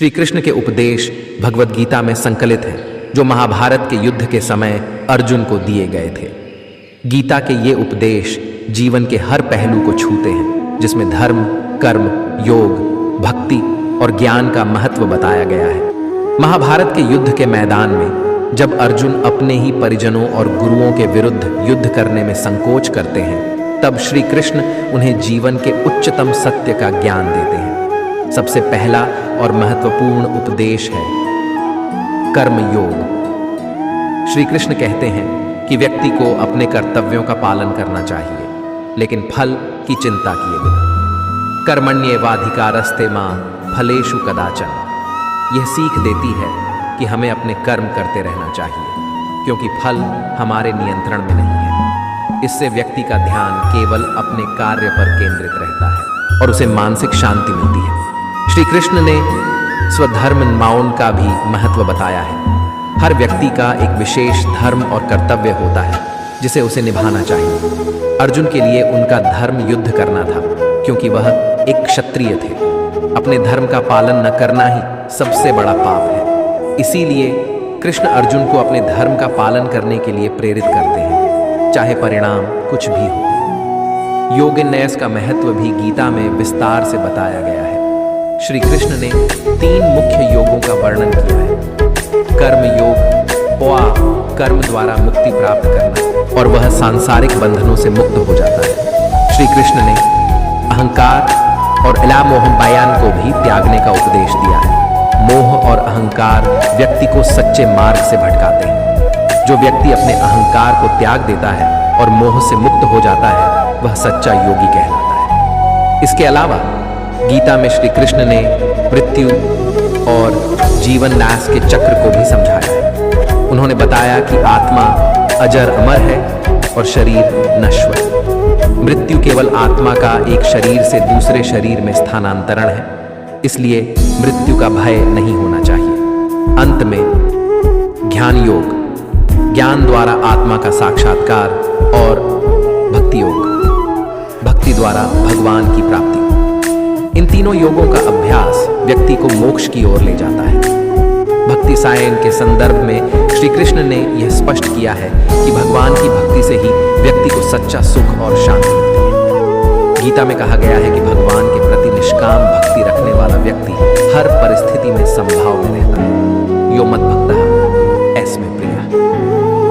श्री कृष्ण के उपदेश भगवद गीता में संकलित हैं, जो महाभारत के युद्ध के समय अर्जुन को दिए गए थे। गीता के ये उपदेश जीवन के हर पहलू को छूते हैं, जिसमें धर्म, कर्म, योग, भक्ति और ज्ञान का महत्व बताया गया है। महाभारत के युद्ध के मैदान में जब अर्जुन अपने ही परिजनों और गुरुओं के विरुद्ध युद्ध करने में संकोच करते हैं, तब श्री कृष्ण उन्हें जीवन के उच्चतम सत्य का ज्ञान देते हैं। सबसे पहला और महत्वपूर्ण उपदेश है कर्म योग। श्री कृष्ण कहते हैं कि व्यक्ति को अपने कर्तव्यों का पालन करना चाहिए, लेकिन फल की चिंता किए बिना। कर्मण्येवाधिकारस्ते मां फलेषु कदाचन। यह सीख देती है कि हमें अपने कर्म करते रहना चाहिए, क्योंकि फल हमारे नियंत्रण में नहीं है। इससे व्यक्ति का ध्यान केवल अपने कार्य पर केंद्रित रहता है और उसे मानसिक शांति मिलती है। श्री कृष्ण ने स्वधर्म का भी महत्व बताया है। हर व्यक्ति का एक विशेष धर्म और कर्तव्य होता है, जिसे उसे निभाना चाहिए। अर्जुन के लिए उनका धर्म युद्ध करना था, क्योंकि वह एक क्षत्रिय थे। अपने धर्म का पालन न करना ही सबसे बड़ा पाप है। इसीलिए कृष्ण अर्जुन को अपने धर्म का पालन करने के लिए प्रेरित करते हैं, चाहे परिणाम कुछ भी हो। योगन्यास का महत्व भी गीता में विस्तार से बताया गया है। श्री कृष्ण ने 3 मुख्य योगों का वर्णन किया है। कर्म योग, कर्म द्वारा मुक्ति प्राप्त करना, और वह सांसारिक बंधनों से मुक्त हो जाता है। श्री कृष्ण ने अहंकार और इलामोहबायान को भी त्यागने का उपदेश दिया है। मोह और अहंकार व्यक्ति को सच्चे मार्ग से भटकाते हैं। जो व्यक्ति अपने अहंकार को त्याग देता है और मोह से मुक्त हो जाता है, वह सच्चा योगी कहलाता है। इसके अलावा गीता में श्री कृष्ण ने मृत्यु और जीवन नाश के चक्र को भी समझाया है। उन्होंने बताया कि आत्मा अजर अमर है और शरीर नश्वर। मृत्यु केवल आत्मा का एक शरीर से दूसरे शरीर में स्थानांतरण है, इसलिए मृत्यु का भय नहीं होना चाहिए। अंत में ज्ञान योग, ज्ञान द्वारा आत्मा का साक्षात्कार, और भक्ति योग, भक्ति द्वारा भगवान की प्राप्ति। इन तीनों योगों का अभ्यास व्यक्ति को मोक्ष की ओर ले जाता है। भक्ति सायन के संदर्भ में श्री कृष्ण ने यह स्पष्ट किया है कि भगवान की भक्ति से ही व्यक्ति को सच्चा सुख और शांति मिलती है। गीता में कहा गया है कि भगवान के प्रति निष्काम भक्ति रखने वाला व्यक्ति हर परिस्थिति में समभाव में रहता है। यो मत भक्तः ऐस्मे प्रियः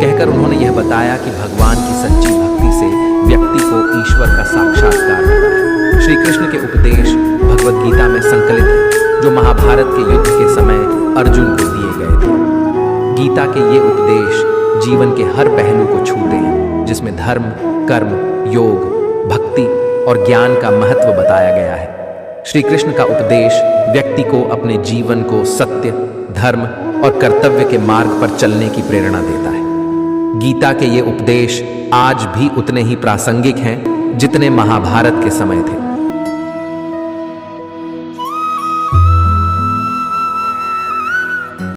कहकर उन्होंने यह बताया कि भगवान की सच्ची भक्ति से व्यक्ति को ईश्वर का साक्षात्कार होता है। श्री कृष्ण के उपदेश भगवद गीता में संकलित हैं, जो महाभारत के युद्ध के समय अर्जुन को दिए गए थे। गीता के ये उपदेश जीवन के हर पहलू को छूते हैं, जिसमें धर्म, कर्म, योग, भक्ति और ज्ञान का महत्व बताया गया है। श्री कृष्ण का उपदेश व्यक्ति को अपने जीवन को सत्य, धर्म और कर्तव्य के मार्ग पर चलने की प्रेरणा देता है। गीता के ये उपदेश आज भी उतने ही प्रासंगिक हैं जितने महाभारत के समय थे।